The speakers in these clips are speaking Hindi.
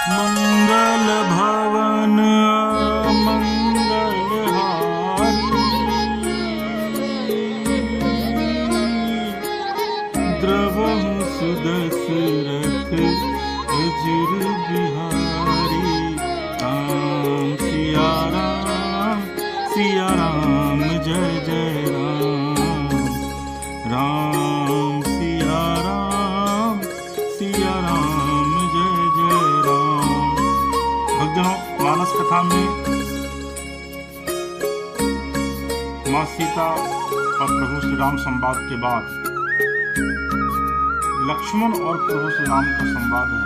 मंगल भवन मंगलहारी, द्रवहु सुदशरथ अजुर बिहारी। राम सिया राम जय जय राम, राम सिया राम जय जय राम। भक्तजनों, मानस कथा में माँ सीता और प्रभु श्री राम संवाद के बाद लक्ष्मण और प्रभु श्री राम का संवाद है।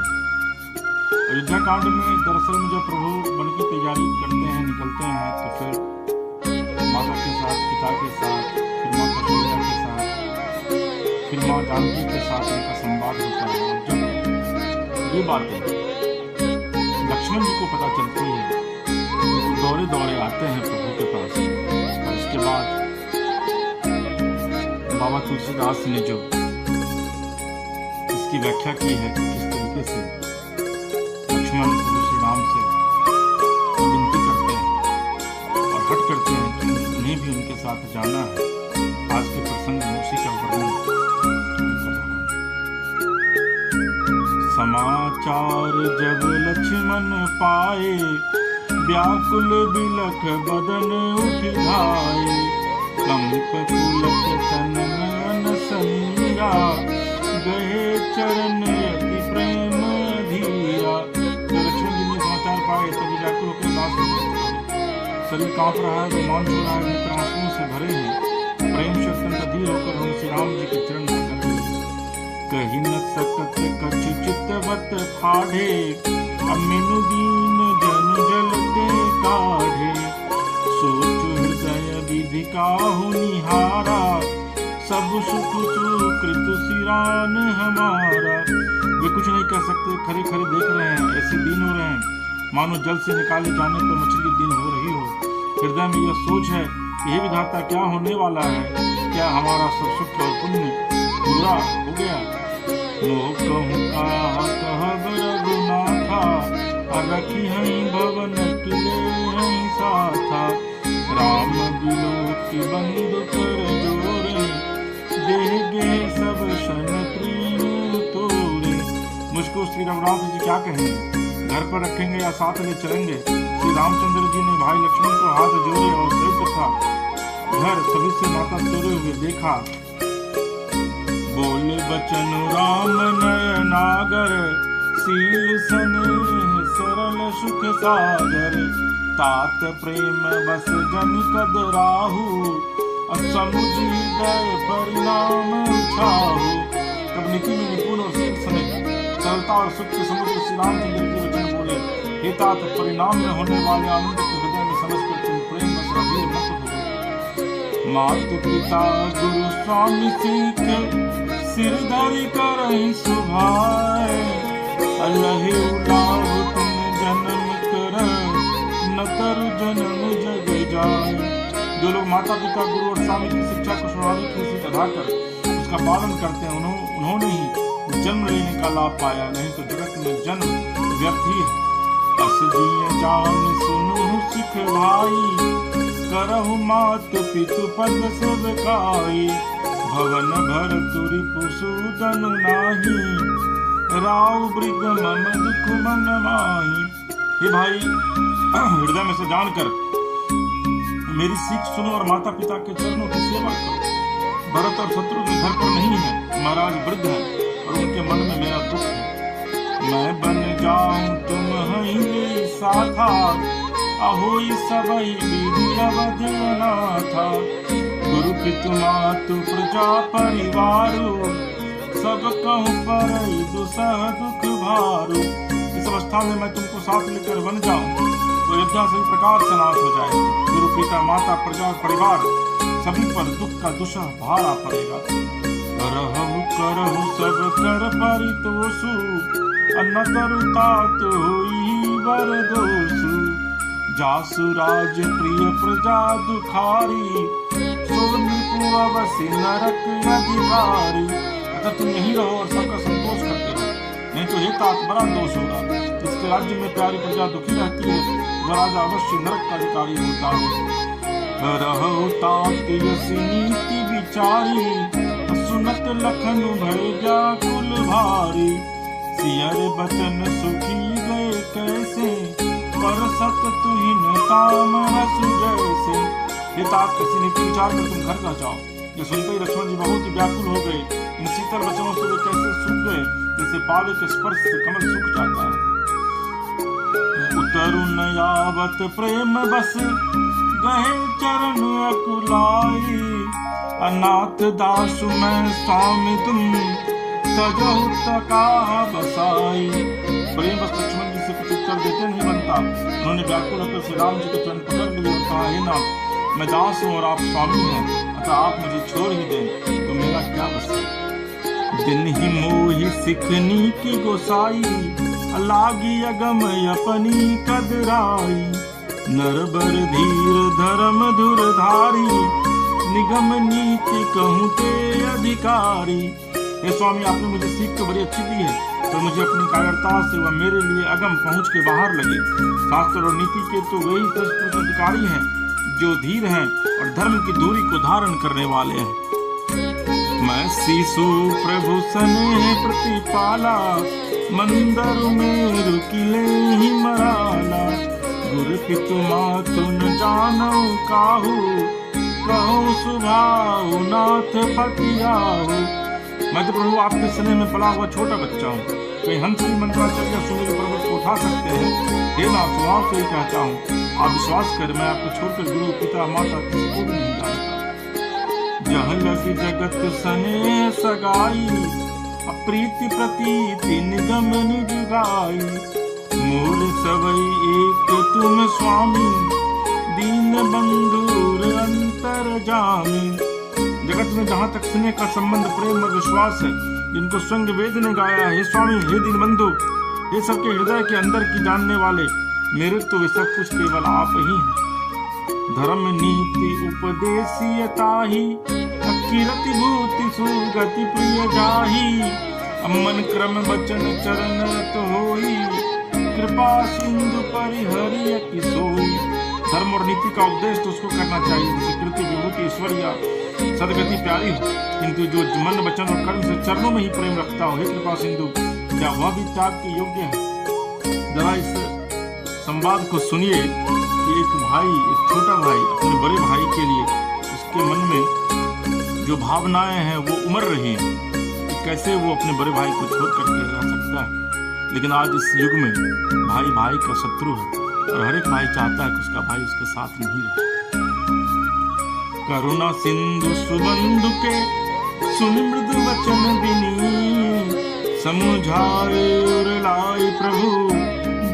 अयोध्या कांड में दरअसल में जब प्रभु वन की तैयारी करते हैं, निकलते हैं, तो फिर माता के साथ, पिता के साथ, फिर माँ कौशल्या के साथ, फिर माँ जानकी के साथ उनका संवाद होता है। और जब ये बातें लक्ष्मण जी को पता चलती है तो वो दौड़े दौड़े आते हैं प्रभु के पास। और उसके बाद बाबा तुलसीदास ने जो इसकी व्याख्या की है कि किस तरीके से लक्ष्मण प्रभु श्री राम से विनती करते हैं और हट करते हैं कि उन्हें भी उनके साथ जाना है। आज के प्रसंग में उसी का वर्णन कर रहा हूं। समाचार जब लक्ष्मण पाए, व्याकुल बिलख बदन उठ धाए। कंप पुलक तन मन संगा, गए चरण अति प्रेम धीरा। जब लक्ष्मण जी ने समाचार पाए तभी व्याकुल होकर उदास हो गए। शरीर कांप रहा है, रोमांच हो रहा है, नेत्र आंसुओं से भरे हैं। प्रेम से अत्यंत अधीर होकर हम श्री राम जी के चरण पकड़ लिए। कही न सकत कछु चित्तवत फाढ़े, अमिन दीन जन जल ते काढ़े। सोच हृदय विधि काहु निहारा, सब सुख सुकृत सिरान हमारा। वे कुछ नहीं कह सकते, खरे खरे देख रहे हैं, ऐसे दिन हो रहे हैं मानो जल से निकाले जाने पर मछली दिन हो रही हो। हृदय में यह सोच है कि हे विधाता, क्या होने वाला है? क्या हमारा सब सुख और पुण्य पूरा हो गया? मोह कहूँ कहब रघुनाथा, रखी हई भवन किले हई साथा। राम बिलोकी बंधु कर जोरे, देह गे सब शन प्रेम तोरे। मुझको श्री रघुनाथ जी क्या कहेंगे? घर पर रखेंगे या साथ ले चलेंगे? श्री रामचंद्र जी ने भाई लक्ष्मण को हाथ जोड़े और सिर तथा घर सभी से नाता तोड़े हुए देखा। बोले बचन राम नयनागर, सील स्नेह सरल सुख सागर। तात प्रेम बस जन कद राहु, समुझी गए परिणाम छाहु। तब नीति में निपुण और सील स्नेह सरलता और सुख के समुद्र श्री रामचंद्र के वचन बोले, हे तात, परिणाम में होने वाले आनंद को हृदय में समझकर तुम प्रेम बस अधीर मत हो। मातु पिता गुरु स्वामी सीख, सिर धरि करहि सुभाए। अलहि उलाभ तुम जन्म कर, न तरु जन्म जग जाए। जो लोग माता पिता गुरु और स्वामी की शिक्षा को स्वाभाविक रूप से अधाकर उसका पालन करते हैं, उन्होंने ही जन्म लेने का लाभ पाया, नहीं तो जगत में जन्म व्यर्थ ही है। अस जिय जान सुनु सिख भाई, करहु मात पितु पद सेवकाई। भवन भर तुरि पुसूदन नाही, राव वृद्ध मम दुख मन माही। हे भाई, हृदय में से जानकर मेरी सीख सुनो और माता पिता के चरणों की सेवा करो। भरत और शत्रुघ्न घर पर नहीं है, महाराज वृद्ध है और उनके मन में मेरा दुख है। मैं बन जाऊं तुम हई साथा, अहोई सबई विधि अवध अनाथा। गुरु पितु मातु प्रजा परिवारु, सब कहूँ पर दुसह दुख भारू। इस अवस्था में मैं तुमको साथ लेकर बन जाऊं तो अयोध्या सभी प्रकार से नाश हो जाएगी। गुरु पिता माता प्रजा और परिवार सभी पर दुख का दुसह भार आ पड़ेगा। करहु करहु सब कर परितोषु, न तरु तात होई बर दोषु। जासु राज प्रिय प्रजा दुखारी, सो नृपु अवसि नरक अधिकारी। अगर तुम यहीं रहो और सबका संतोष करते रहो, नहीं तो हे तात बड़ा दोष होगा। इसके जिसके राज्य में प्यारी प्रजा दुखी रहती है वह राजा अवश्य नरक का अधिकारी होता है। रहो तात यसी नीति विचारी, सुनत लखन भय व्याकुल भारी। सियर बचन सुखी गए कैसे, पर सत तुहिन ताम रसु जैसे। ये तात किसी नीति विचार कर तुम घर न जाओ। ये सुनते ही लक्ष्मण जी बहुत ही व्याकुल हो गए। इन शीतल वचनों से वे कैसे सूख गए, जैसे पावे के स्पर्श से कमल सूख जाता है। उतरु न यावत प्रेम बस, गहे चरण अकुलाई। अनाथ दासु मैं स्वामी तुम, तजहु तका बसाई। प्रेम बस लक्ष्मण जी से कुछ उत्तर देते नहीं बनता। उन्होंने व्याकुल होकर श्री राम जी के चरण पकड़ लिए और कहा, हे नाथ, मैं दास हूँ और आप स्वामी हैं, अतः आप मुझे छोड़ ही दें तो मेरा क्या बस है। दिन ही मोहि सिखनी की गोसाई, लागी अगम अपनी कदराई। नरबर धीर धर्म धुरधारी, निगम नीति कहूँ के अधिकारी। हे स्वामी, आपने मुझे सीख तो बड़ी अच्छी दी है, पर मुझे अपनी कायरता से वह मेरे लिए अगम पहुँच के बाहर लगे। शास्त्र और नीति के तो वही श्रेष्ठ अधिकारी हैं जो धीर हैं और धर्म की दूरी को धारण करने वाले हैं। मैं शिशु प्रभु सने प्रतिपाला, मंदर में रुकिले ही मराला। गुरु पितु मातु न जानौ काहू, कहूँ सुभाऊ नाथ पतियाहू। मैं तो प्रभु आपके स्नेह में पला हुआ छोटा बच्चा हूँ। कहीं हंसनी मंत्राचार्य सुमेर पर्वत को उठा सकते हैं। हे नाथ, स्वभाव से ही कहता हूँ, आप विश्वास कर, मैं आपको छोड़कर गुरु पिता माता किसी को भी नहीं जानता। जह लगी जगत सने सगाई, अप्रीति प्रतीति निगम निजुगाई। मोर सवई एक तुम स्वामी, दीन बंधुर अंतर जामी। जगत में जहाँ तक स्नेह का संबंध, प्रेम और विश्वास है, जिनको स्वयं वेद ने गाया, हे स्वामी, हे दीनबंधु, ये सबके हृदय के अंदर की जानने वाले, मेरे तो वे सब कुछ केवल आप ही हैं। धर्म नीति उपदेशीय ताही, कीरति भूति सुगति प्रिय जाही। अमन क्रम वचन चरण तो होई, कृपा सिंधु परिहरिय की सोई। धर्म और नीति का उपदेश तो उसको करना चाहिए जिसे कृति विभूति ऐश्वर्य सदगति प्यारी हो, किंतु जो मन वचन और कर्म से चरणों में ही प्रेम रखता हो, हे कृपा सिंधु, क्या वह भी त्याग के योग्य है? जरा इस संवाद को सुनिए कि एक भाई, एक छोटा भाई अपने बड़े भाई के लिए, उसके मन में जो भावनाएं हैं वो उमड़ रही हैं, कैसे वो अपने बड़े भाई को छोड़ करके रह सकता है। लेकिन आज इस युग में भाई भाई का शत्रु है और हर एक भाई चाहता है कि उसका भाई उसके साथ नहीं रहे। करुणा सिंधु सुबंधु के सुन मृदु वचन बिनी, समझाए और लाई प्रभु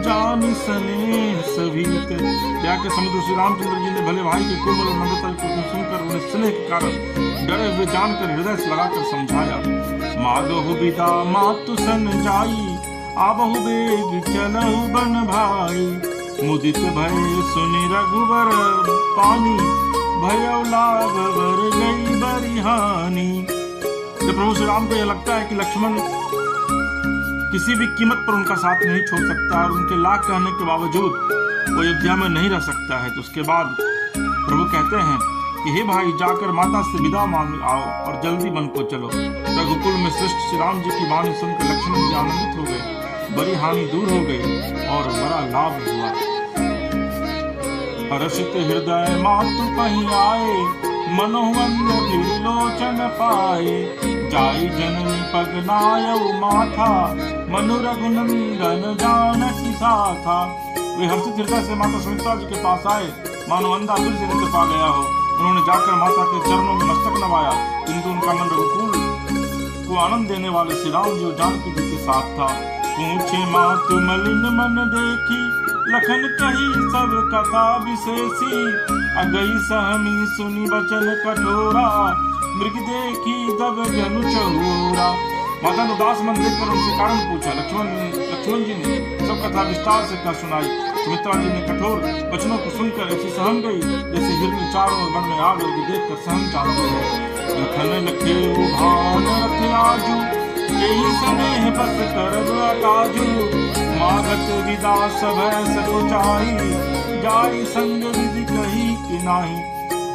जान सने सभी। क्या के समुद्र श्री रामचंद्र जी ने भले भाई के कोमल और नम्रता को सुनकर उन्हें स्नेह के कारण डरे हुए जानकर हृदय से लगाकर समझाया। मागहु बिदा मातु सन जाई, आबहु बेग चलहु बन भाई। मुदित भय सुनि रघुबर पानी, भयउ लाभ बर गई बरिहानी। जब प्रभु श्री राम को यह लगता है कि लक्ष्मण किसी भी कीमत पर उनका साथ नहीं छोड़ सकता और उनके लाख कहने के बावजूद वो अयोध्या में नहीं रह सकता है, तो उसके बाद प्रभु कहते हैं कि हे भाई, जाकर माता से विदा मांग आओ और जल्दी वन को चलो। रघुकुल में श्रेष्ठ श्री राम जी की वाणी सुनकर लक्ष्मण जी आनंदित हो गए, बड़ी हानि दूर हो गई और बड़ा लाभ हुआ। हर्षित हृदय मातु कहीं आए, मनोवन्य त्रिलोचन पाए। जाई जननी पगनायउ माथा, मनु रघुनंदन जानकी साथा। वे हर्षित हृदय से माता सुमित्रा जी के पास आए, मानो अंधा फिर से नेत्र पा गया हो। उन्होंने जाकर माता के चरणों में मस्तक नवाया, किंतु उनका मन रघुकुल को आनंद देने वाले श्री राम जी और जानकी जी के साथ था। पूछे मातु मलिन मन देखी, लखन कही सब कथा विशेषी। अगई सहमी सुनी वचन कठोरा, मृग देखी दब जनु चहोरा। माता ने उदास मन देखकर उनसे कारण पूछा। लक्ष्मण जी ने सब कथा विस्तार से कह सुनाई। सुमित्रा जी ने कठोर वचनों को सुनकर ऐसी सहम गई जैसे हिरनी चारों ओर वन में आग लगी देखकर सहम चाहती है। लखन लखे भान रथ आजू, यही स्नेह बस करब काजू, मागत विदा सब सकुचाई, जाई संग विधि कही कि नाही।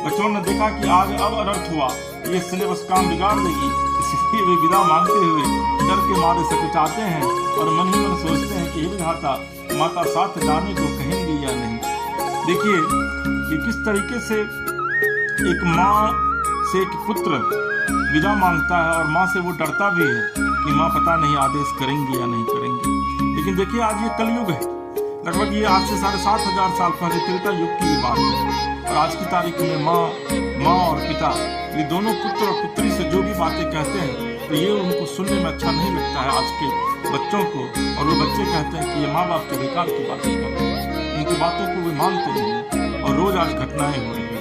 लक्ष्मण ने देखा कि आज अब अनर्थ हुआ, ये स्नेह बस काम बिगाड़ देगी, इसलिए वे विदा मांगते हुए डर के मारे सकुचाते हैं और मन ही मन सोचते हैं कि हे विधाता, माता साथ जाने को कहेंगी या नहीं। देखिए ये किस तरीके से एक माँ से एक पुत्र विदा मांगता है और माँ से वो डरता भी है कि माँ पता नहीं आदेश करेंगी या नहीं करेंगी। लेकिन देखिए आज ये कलयुग है, लगभग ये आज से 7,500 साल पहले त्रेता युग की ये बात है। और आज की तारीख में माँ और पिता ये दोनों पुत्र और पुत्री से जो भी बातें कहते हैं तो ये उनको सुनने में अच्छा नहीं लगता है आज के बच्चों को। और वो बच्चे कहते हैं कि ये माँ बाप के बेकार की बातें करते हैं, उनकी बातों को वे मानते नहीं। और रोज आज घटनाएं हो रही है।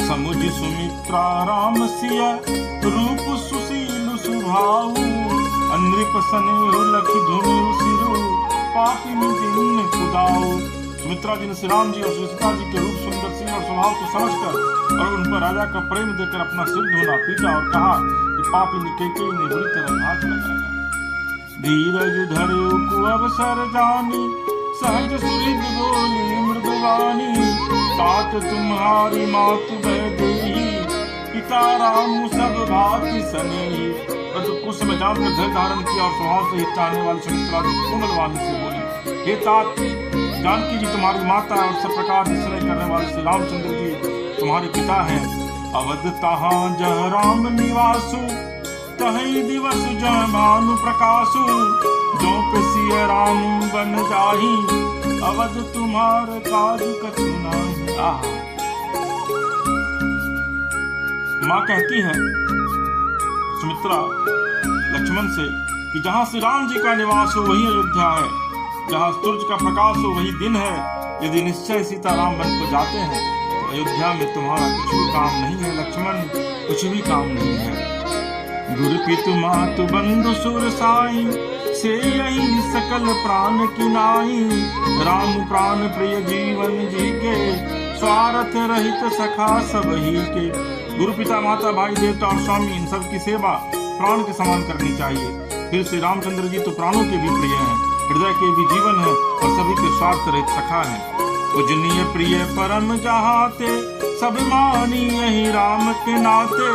समुझ सुमित्रा राम सिया रूप सुशील सुभाऊ, नृप स्नेह लखि धुनु सिरु, पापिन जिन खुदाऊ। सुमित्रा जी ने श्री राम जी और सीता जी के रूप सुंदर सिंह और स्वभाव को समझकर और उन पर राजा का प्रेम देकर अपना सिर धुना पीटा और कहा कि पापिनी कैकेयी ने बुरी तरह घात लगाया। धीरज धरे को अवसर जानी, सहज सुहृद बोली मृदुवानी, तात तुम्हारी मातु वैदेही, पिता राम सब भांति स्नेही। परंतु कुछ समय जानकर धैर्य धारण किया और स्वभाव से हिचकाने वाली सुमित्रा जी कोमल वाणी से बोली, हे तात, जानकी जी तुम्हारी माता है और सब प्रकार से स्नेह करने वाले श्री रामचंद्र जी तुम्हारे पिता हैं। अवध तहां जह राम निवासु, तहि दिवस जह भानु प्रकाशु, जो सिय राम बन जाही, अवध तुम्हार काज कछु नाही। माँ कहती है सुमित्रा लक्ष्मण से कि जहाँ श्री राम जी का निवास हो वही अयोध्या है, जहाँ सूरज का प्रकाश हो वही दिन है। यदि निश्चय सीताराम बन को जाते हैं तो अयोध्या में तुम्हारा कुछ भी काम नहीं है लक्ष्मण, कुछ भी काम नहीं है। गुरु पितु मातु बंधु सुर साई, से यही सकल प्राण की नाई, राम प्राण प्रिय जीवन जी के, स्वार्थ रहित सखा सब ही के। गुरु पिता माता भाई देवता और स्वामी इन सब की सेवा प्राण के समान करनी चाहिए। फिर श्री रामचंद्र जी तो प्राणों के भी प्रिय हैं, हृदय के भी जीवन है और सभी के स्वार्थ रहित सखा है। पूजनीय प्रिय परम जहाते, सब मानी यही राम के नाते,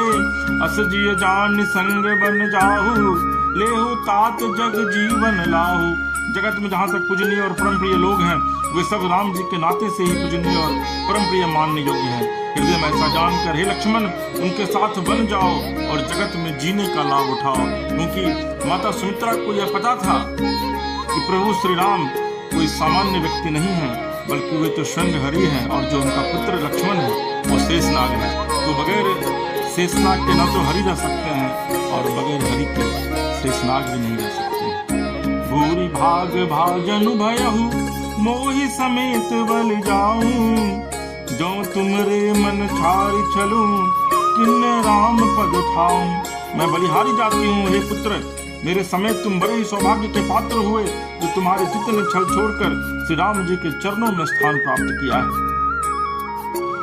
अस जिय जान संग बन जाहू, लेहु तात जग जीवन लाहू। जगत में जहाँ तक पूजनीय और परम प्रिय लोग हैं वे सब राम जी के नाते से ही पूजनीय और परम प्रिय मानने योग्य हैं। हृदय में ऐसा जानकर हे लक्ष्मण उनके साथ बन जाओ और जगत में जीने का लाभ उठाओ। क्योंकि माता सुमित्रा को यह पता था कि प्रभु श्री राम कोई सामान्य व्यक्ति नहीं है, बल्कि वे तो स्वयं हरि हैं और जो उनका पुत्र लक्ष्मण है वो शेषनाग है। तो बगैर शेषनाग के न तो हरि रह सकते हैं और बगैर हरि के शेषनाग भी नहीं रह सकते। भूरि भाग भाजनु भयहु, मोहि समेत बल जाऊं, जो तुमरे मन छारी चलूं, किन राम पद ठाऊं। मैं बलिहारी जाती हूँ हे पुत्र, मेरे समेत तुम बड़े ही सौभाग्य के पात्र हुए जो तुम्हारे चित्त ने छल छोड़कर श्री राम जी के चरणों में स्थान प्राप्त किया है।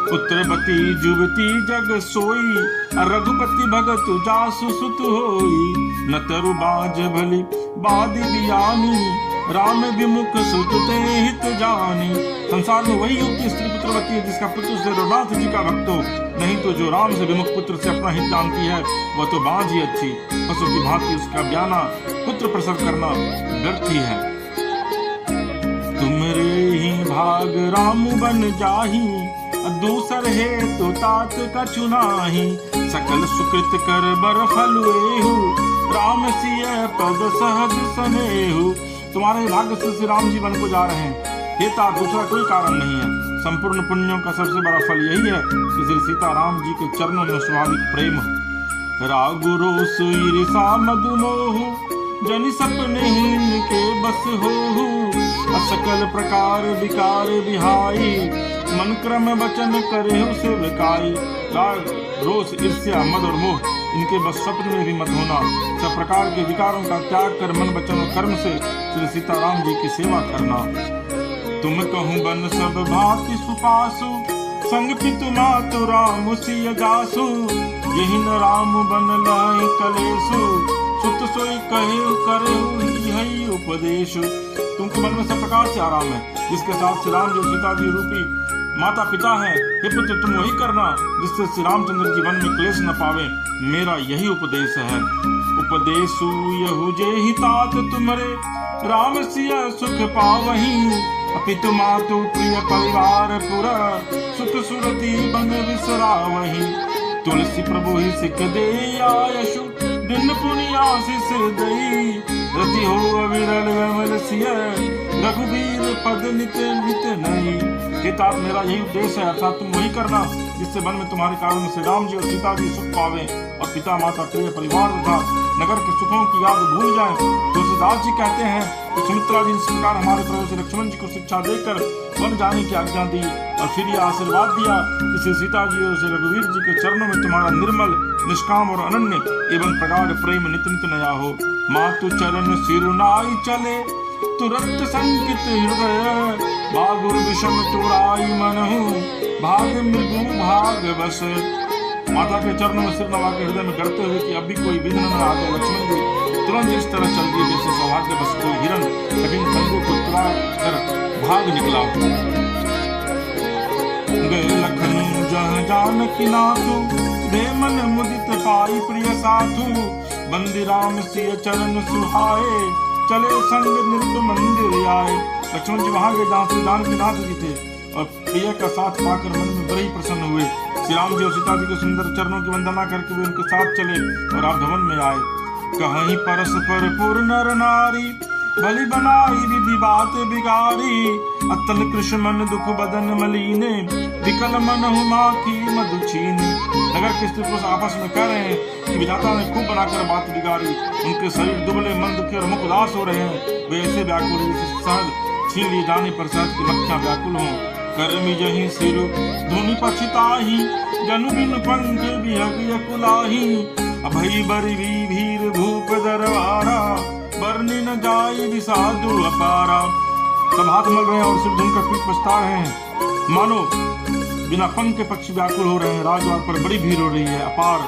पुत्रवती जुवती जग सोई, रघुपति भगत जासु सुत होई, न तरु बाज भली बादी बियानी, राम विमुख सुत ते हित जानी। संसार में वही युक्ति स्त्री पुत्रवती है जिसका पुत्र से रघुनाथ जी का भक्त हो, नहीं तो जो राम से विमुख पुत्र से अपना हित जानती है वह तो बाज ही अच्छी, पशु की भांति उसका ब्याना पुत्र प्रसव करना व्यर्थ ही है। तुमरे ही भाग राम बन जाही, दूसर है तो तात कछु नाही, सकल सुकृत कर बर फल एहु, राम सिय पद सहज सनेहु। तुम्हारे भाग्य से श्री राम जी वन को जा रहे हैं हे तात, दूसरा कोई कारण नहीं है। संपूर्ण पुण्यों का सबसे बड़ा फल यही है कि श्री सीताराम जी के चरणों में स्वाभाविक प्रेम हो। रागु रोस ईर्षा मधुमोह, जनि सपने इनके बस होहु, असकल प्रकार विकार विहाई, मन क्रम वचन करे उसे विकाई। राग रोष ईर्ष्या मद और मोह इनके बस स्वप्न में भी मत होना। सब प्रकार के विकारों का त्याग कर मन वचन और कर्म से श्री सीताराम जी की सेवा करना। तुम कहूँ बन सब भांति सुपासु, संग पितु मातु राम सिय जासु, यही न राम बन लाए कलेसु, सुत सोई कहे करे यही उपदेश। तुमके मन में सब प्रकार से आराम है, जिसके साथ श्री राम जो सीता जी रूपी माता पिता है। हे पुत्र, तुम वही करना जिससे श्री रामचंद्र जीवन में क्लेश न पावे। मेरा यही उपदेश है। उपदेशु यहु जे ही तात तुम्हारे, राम सिया सुख पावही। अपितु मातु प्रिय परिवार पुरा, सुख सुरति बन विसरावही। तुलसी प्रभु ही सिख दे आयशु, दिन पुनि आशीष दई। रति हो अविरल विमल सिय, रघुवीर पद नित नित नई। हे तात, मेरा यही उद्देश्य है, अर्थात तुम वही करना जिससे मन में तुम्हारे कारण श्री राम जी और सीता जी सुख पावे और पिता माता प्रिय परिवार तथा नगर के सुखों की याद भूल जाएं। तुलसीदास जी कहते हैं कि सुमित्रा जी इस प्रकार हमारे प्रभु श्री लक्ष्मण जी को शिक्षा देकर वन जाने की आज्ञा दी और फिर यह आशीर्वाद दिया कि श्री सीता जी और श्री रघुवीर जी के चरणों में तुम्हारा निर्मल निष्काम और अनन्य एवं प्रगाढ़ प्रेम नित नित नया हो। मातु चरण सिरुनाई चले, तुरंत संकित हृदय। बागुर विषम तुराई मनहु, भाग मृगु भाग बस। माता के चरणों में सिर नवा के हृदय में डरते हुए कि अभी कोई विघ्न न आ जाए, लक्ष्मण जी तुरंत इस तरह चल दिए जैसे सौभाग्य बस कोई हिरण कठिन फंदों को तुरा कर भाग निकला। गए लखन जह जानकी नाथु, दे मन मुदित पाई प्रिय साथु। बंदी राम सिय चरण सुहाए, चले संग निर्ग मंदिर आए। लक्ष्मण जी वहां गए जहाँ श्री जानकी नाथ जी थे और प्रिय का साथ पाकर मन में बड़े ही प्रसन्न हुए। श्री राम जी और सीता जी के सुंदर चरणों की वंदना करके वे उनके साथ चले और राजभवन में आए। कहीं परस्पर पुर नर नारी, भली बनाई विधि बात बिगाड़ी। अतल कृष्ण मन दुख बदन मलीने, विकल मन हुमा की मधु छीने। नगर के स्त्री पुरुष आपस में कह रहे हैं कि विधाता ने खूब बनाकर बात बिगाड़ी। उनके शरीर दुबले मन दुखे और मुख उदास हो रहे हैं। वे ऐसे व्याकुल जैसे शहद छीन लिए जाने पर शहद की मक्खियां व्याकुल हों। कर्मी जही सिर धुनि पछिताही, जनु बिन पंख बिहग यकुलाही। अभई बरि भीर भूप दरबारा, बरनी न जाई विषादु अपारा। सब हाथ मल रहे हैं और सिर धुनकर पीठ पछता रहे हैं, मानो बिना पंख के पक्षी व्याकुल हो रहे हैं। राजद्वार पर बड़ी भीड़ हो रही है, अपार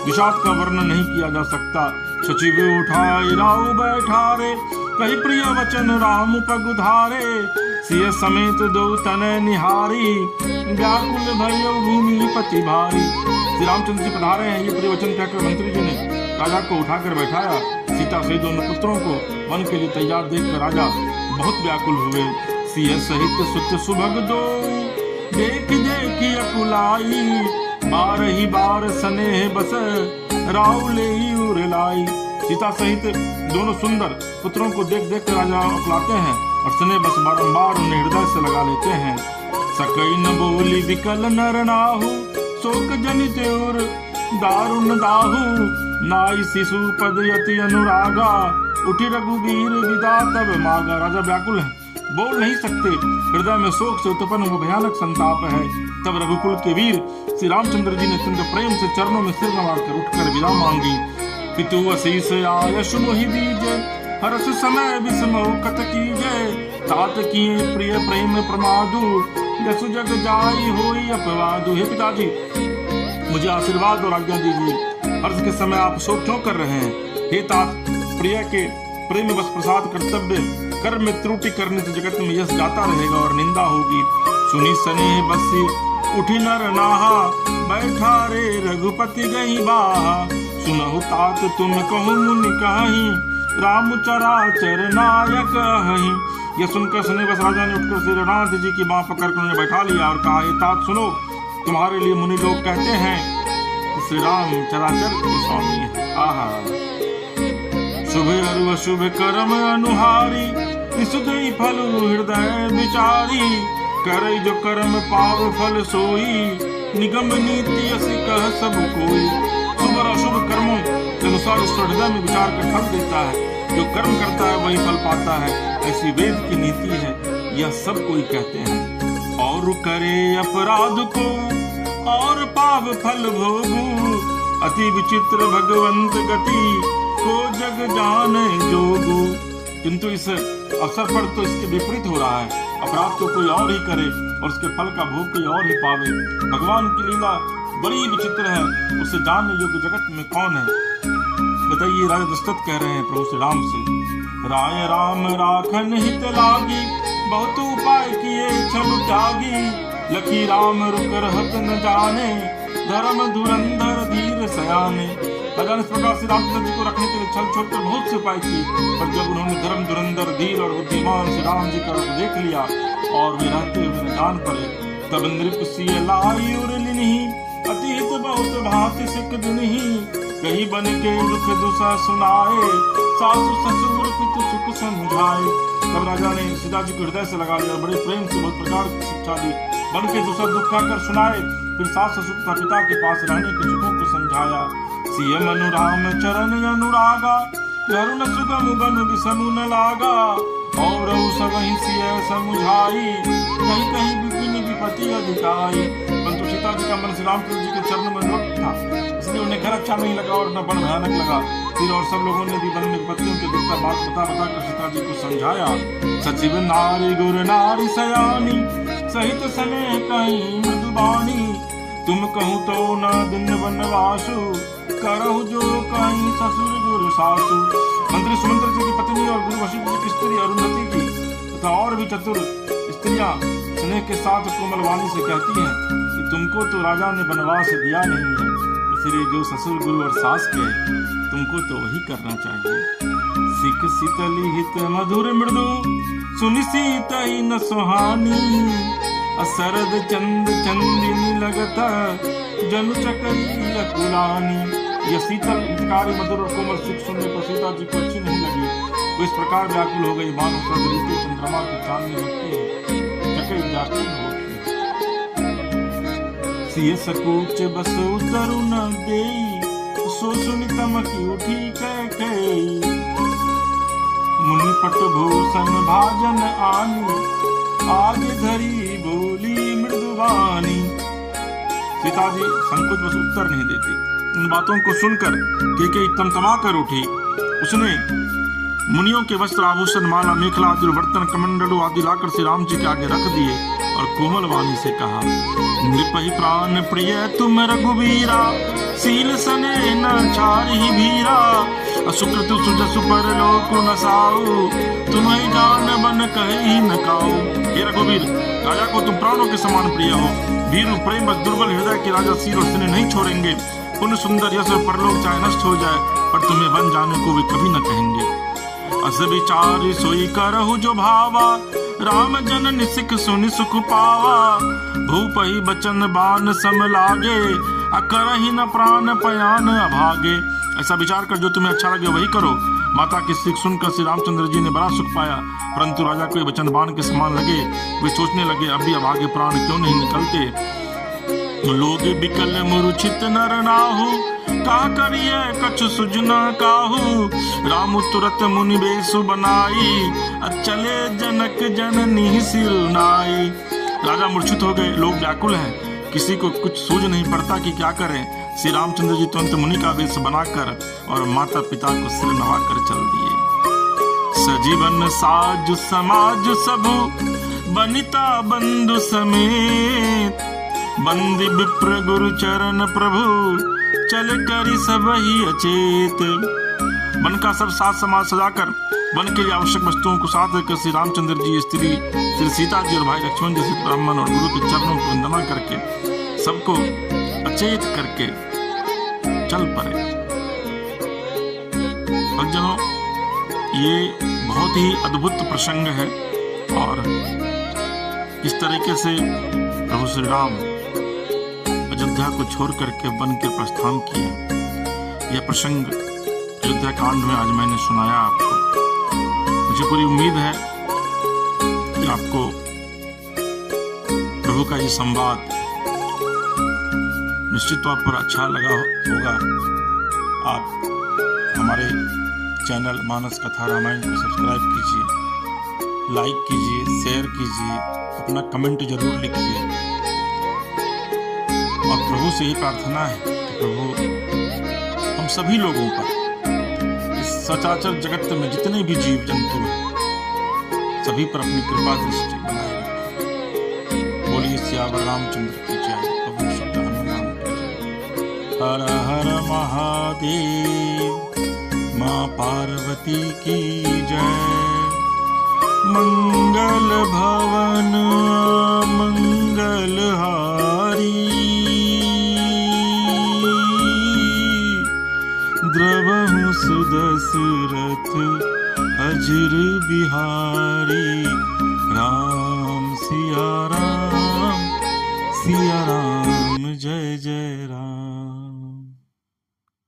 विषाद का वर्णन नहीं किया जा सकता। सचिव उठाई राव बैठारे, कही प्रिय वचन राम पगुधारे। सिय समेत दो तन निहारी, व्याकुल भयो भूमि पति भारी। श्री रामचंद्र जी पधारे हैं, ये प्रिय वचन कहकर मंत्री जी ने राजा को उठाकर बैठाया। सीता से दोनों पुत्रों को वन के लिए तैयार देखकर राजा बहुत व्याकुल हुए। सिय सहित सुत सुभग दो, देख देख अकुलाई। बारही बार स्नेह बस, राउले उरलाई। सीता सहित दोनों सुंदर पुत्रों को देख देख कर राजा अकुलाते हैं और स्नेह बस बारंबार उन्हें हृदय से लगा लेते हैं। सकई न बोली विकल नर नाहु, शोक जनित और दारुण दाहु। नाई शिशु पद यति अनुरागा, उठी रघुवीर विदा तब मागा। राजा व्याकुल है, बोल नहीं सकते, हृदय में शोक से उत्पन्न वो भयानक संताप है। तब रघुकुल के वीर श्री रामचंद्र जी ने अत्यंत प्रेम से चरणों में सिर नवाकर उठकर विदा मांगी। पितु असीस आयशु मोहि दीजे, हर्ष समय विस्मो कत कीजे। तात किए प्रिय प्रेम प्रमादु, यशु जग जाई होई अपवादु। हे पिताजी, मुझे आशीर्वाद और आज्ञा दीजिए। हर्ष के समय आप शोक क्यों कर रहे हैं? हे तात, प्रिय के प्रेम बस प्रसाद कर्तव्य कर्म में त्रुटि करने से जगत में यश गाता रहेगा और निंदा होगी। सुनी स्नेह बसी उठी नर नाहा, बैठा रे रघुपति गई बाहा। सुनहु तात तुम कहूँ मुनि कहीं, राम चराचर नायक हहीं। यह सुनकर स्नेह बस राजा ने उठकर श्री रघुनाथ जी की बाह पकड़कर उन्हें बैठा लिया और कहा, हे तात सुनो, तुम्हारे लिए मुनि लोग कहते हैं श्री राम चराचर के स्वामी है। आहा, शुभ अरु शुभ कर्म अनुहारी, सुधई फल हृदय विचारी। करे जो कर्म पाव फल सोई, निगम नीति असी कह सब कोई। शुभ और अशुभ कर्मों के अनुसार ईश्वर हृदय में विचार कर फल देता है। जो कर्म करता है वही फल पाता है, ऐसी वेद की नीति है, यह सब कोई कहते हैं। और करे अपराध को और पाव फल भोगू, अति विचित्र भगवंत गति को जग जाने जोगू। किंतु इस अवसर पर तो इसके विपरीत हो रहा है। अपराध तो कोई और ही करे और उसके फल का भोग कोई और ही पावे। भगवान की लीला बड़ी विचित्र है, उसे जानने योग्य जगत में कौन है? बताइए, राजा दशरथ कह रहे हैं प्रभु श्री राम से, राय राम राखन हित लागी, बहुत उपाय किए छल त्यागी, लखी राम रुक रहत न जाने, धर्म धुरंधर धीर सयाने। राजा ने इस प्रकार से रामचंद्र जी को रखने के लिए छल छोड़कर बहुत से उपाय किए, पर जब उन्होंने धर्म धुरंधर धीर और बुद्धिमान श्री राम जी का रूप देख लिया और वे रहते हुए न जान पड़े, तब नृप सिय लाई उर लिन्ही, अतीत बहुत भांति सिक दिन्ही, कहीं बन के दुख दुसा सुनाए, सासु ससुर पितु सुख समझाए। तब राजा ने सीता जी को हृदय से लगा लिया, बड़े प्रेम से बहुत प्रकार की शिक्षा दी, बन के दूसरा दुख कहकर सुनाए, फिर सास ससुर तथा पिता के पास रहने के सुखों को समझाया। सिय मनु राम चरण अनुरागा, करुण सुगम बन विषमु न लागा, और सबहि सिय समुझाई, कहीं कहीं विपिन विपत्ति अधिकाई। परंतु सीता जी का मन श्री रामचंद्र जी के चरण में अनुरक्त था, इसलिए उन्हें घर अच्छा नहीं लगा और न बड़ भयानक लगा। फिर और सब लोगों ने भी वन में विपत्तियों के दुख का बात बता बता कर सीता जी को समझाया। सचिव नारी गुर नारी सयानी, सहित स्नेह कहीं मृदुबानी, तुम कहूँ तो न दिन वनवासु, करहु जो कहीं ससुर गुरु सासु। मंत्री सुमंत्र जी की पत्नी और गुरु वशिष्ठ जी की स्त्री अरुंधति की तथा और भी चतुर स्त्रियां स्नेह के साथ कोमल वाणी से कहती हैं कि तुमको तो राजा ने वनवास दिया नहीं है, इसलिए जो ससुर गुरु और सास के तुमको तो वही करना चाहिए। सिख शीतली हित मधुर मृदु, सुनि सीत ही न सुहानी, असरद चंद चंदिनी लगता, जनु चकरी अकुलानी। यह शीतल हितकारी मधुर और कोमल सिख सुनने पर सीता जी को अच्छी नहीं लगी, वो इस प्रकार व्याकुल हो गई मानो शरद ऋतु चंद्रमा की चांदनी लगती है, चकई जाती होती। सिय सकूच बस उतरु न देई, सो सुनि तमकी उठी कैकेयी, मुनि पट भूषण भाजन आनी, आगे धरी बोली मृदुवानी। सीता जी संकोच बस उत्तर नहीं देती। इन बातों को सुनकर कैकेयी तमतमा कर उठी। उसने मुनियों के वस्त्र आभूषण माला मेखला आदि बर्तन कमंडलू आदि लाकर श्री राम जी के आगे रख दिए और कोमल वाणी से कहा, नृपहि प्राण प्रिय तुम रघुवीरा, सील सने न छारि भीरा, असुकृत सुजसु पर लोक न साऊ, तुम्हें जान बन कहि न काऊ। हे रघुवीर, राजा को तुम प्राणों के समान प्रिय हो, वीर प्रेम बस दुर्बल हृदय के राजा सील और स्नेह नहीं छोड़ेंगे। पुण्य सुंदर यश और परलोक चाहे नष्ट हो जाए, पर तुम्हें वन जाने को वे कभी न कहेंगे। अस विचार सोई करहु जो भावा, राम जनन सिख सुनि सुख पावा, भूपहि बचन बान सम लागे, अकरहि न प्राण पयान अभागे। ऐसा विचार कर जो तुम्हें अच्छा लगे वही करो। माता की सिख सुनकर श्री रामचंद्र जी ने बड़ा सुख पाया, परंतु राजा को वचन बाण के समान लगे। वे सोचने लगे अभी अब आगे प्राण क्यों नहीं निकलते। लोग बिकल मूर्छित नर नाहु, का करिए कछु सुजना काहू, राम तुरत मुनि बेसु बनाई, चले जनक जननी सिरुनाई। राजा मूर्छित हो गए, लोग व्याकुल हैं, किसी को कुछ सूझ नहीं पड़ता कि क्या करें। श्री रामचंद्र जी तुरंत मुनि का वेश बनाकर और माता पिता को सिर नवाकर चल दिए। सजीवन साज समाज सबु, बनिता बंधु समेत, बंदी विप्र गुरु चरण प्रभु, चल करी सब ही अचेत। वन का सब साथ समाज सजाकर वन के लिए आवश्यक वस्तुओं को साथ रखकर श्री रामचंद्र जी, स्त्री श्री सीता जी और भाई लक्ष्मण जी, ब्राह्मण और गुरु के चरणों को वंदना करके सबको अचेत करके चल पड़े। भक्तजनों, ये बहुत ही अद्भुत प्रसंग है और इस तरीके से प्रभु श्री राम अयोध्या को छोड़ करके वन के प्रस्थान किए। यह प्रसंग अयोध्या कांड में आज मैंने सुनाया आपको। मुझे पूरी उम्मीद है कि आपको प्रभु का ये संवाद निश्चित तौर पर अच्छा लगा होगा। आप हमारे चैनल मानस कथा रामायण को सब्सक्राइब कीजिए, लाइक कीजिए, शेयर कीजिए, अपना कमेंट जरूर लिखिए। और प्रभु से ही प्रार्थना है कि प्रभु हम सभी लोगों पर, इस सचराचर जगत में जितने भी जीव जंतु हैं, सभी पर अपनी कृपा दृष्टि बनाए रखें। बोलिए सियावर रामचंद्र की जय, प्रभु शुद्ध हनुमान की जय। हर हर महादेव। माँ पार्वती की जय। मंगल भवन मंगलहारी, द्रवहु सुदशरथ अजिर बिहारी। राम सिया राम जय जय राम।